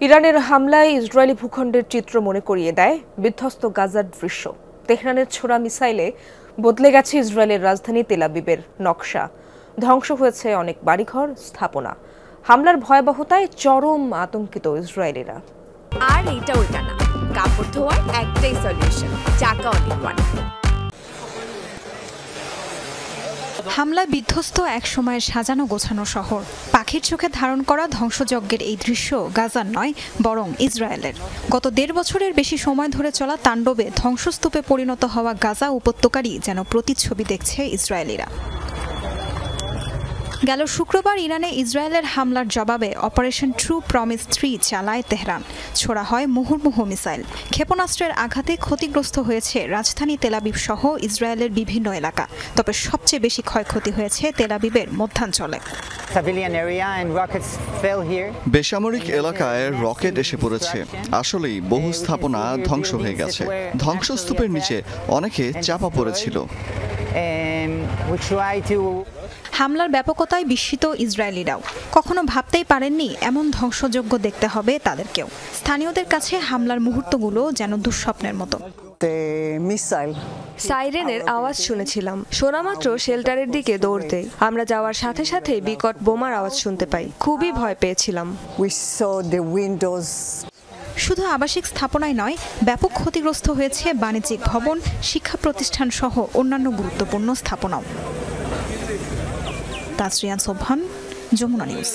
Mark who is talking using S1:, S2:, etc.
S1: ইরানের হামলায় ইসরায়েলি ভূখণ্ডের চিত্র মনে করিয়ে দেয় বিধ্বস্ত গাজার দৃশ্য। তেহরানের ছোড়া মিসাইলে বদলে গেছে ইসরায়েলের রাজধানী তেল আবিবের নকশা। ধ্বংস হয়েছে অনেক বাড়িঘর, স্থাপনা। হামলার ভয়াবহতায় চরম আতঙ্কিত ইসরায়েলিরা।
S2: আর এইটা ওইটা না, কাপড় ধোয়ার একটাই সলিউশন, চাকা অল ইন ওয়ান।
S3: হামলায় বিধ্বস্ত এক সময়ের সাজানো গোছানো শহর। পাখির চোখে ধারণ করা ধ্বংসযজ্ঞের এই দৃশ্য গাজার নয়, বরং ইসরায়েলের। গত ১.৫ বছরের বেশি সময় ধরে চলা তাণ্ডবে ধ্বংসস্তূপে পরিণত হওয়া গাজা উপত্যকারই যেন প্রতিচ্ছবি দেখছে ইসরায়েলিরা। গেল শুক্রবার ইরানে ইসরায়েলের হামলার জবাবে অপারেশন ট্রু প্রমিস 3 চালায় তেহরান। ছোড়া হয় মুহুর্মুহু মিসাইল। ক্ষেপণাস্ত্রের আঘাতে ক্ষতিগ্রস্ত হয়েছে রাজধানী তেল আবিব সহ ইসরায়েলের বিভিন্ন এলাকা। তবে সবচেয়ে বেশি ক্ষয়ক্ষতি হয়েছে তেল আবিবের মধ্যাঞ্চলে।
S4: বেসামরিক এলাকায় রকেট এসে পড়েছে। আসলেই বহু স্থাপনা ধ্বংস হয়ে গেছে। ধ্বংসস্তূপের নিচে অনেকে চাপা পড়েছিল।
S3: হামলার ব্যাপকতায় বিস্মিত ইসরায়েলিরাও। কখনো ভাবতেই পারেননি এমন ধ্বংসযজ্ঞ দেখতে হবে তাদেরকেও। স্থানীয়দের কাছে হামলার মুহূর্তগুলো যেন দুঃস্বপ্নের মতো।
S5: সাইরেনের আওয়াজ শুনেছিলাম। শোনামাত্র শেল্টারের দিকে দৌড় দেই। আমরা যাওয়ার সাথে সাথে বিকট বোমার আওয়াজ শুনতে পাই। খুবই ভয় পেয়েছিলাম।
S3: শুধু আবাসিক স্থাপনায় নয়, ব্যাপক ক্ষতিগ্রস্ত হয়েছে বাণিজ্যিক ভবন, শিক্ষা প্রতিষ্ঠান সহ অন্যান্য গুরুত্বপূর্ণ স্থাপনাও। তাসরিয়ান সোবহান, যমুনা নিউজ।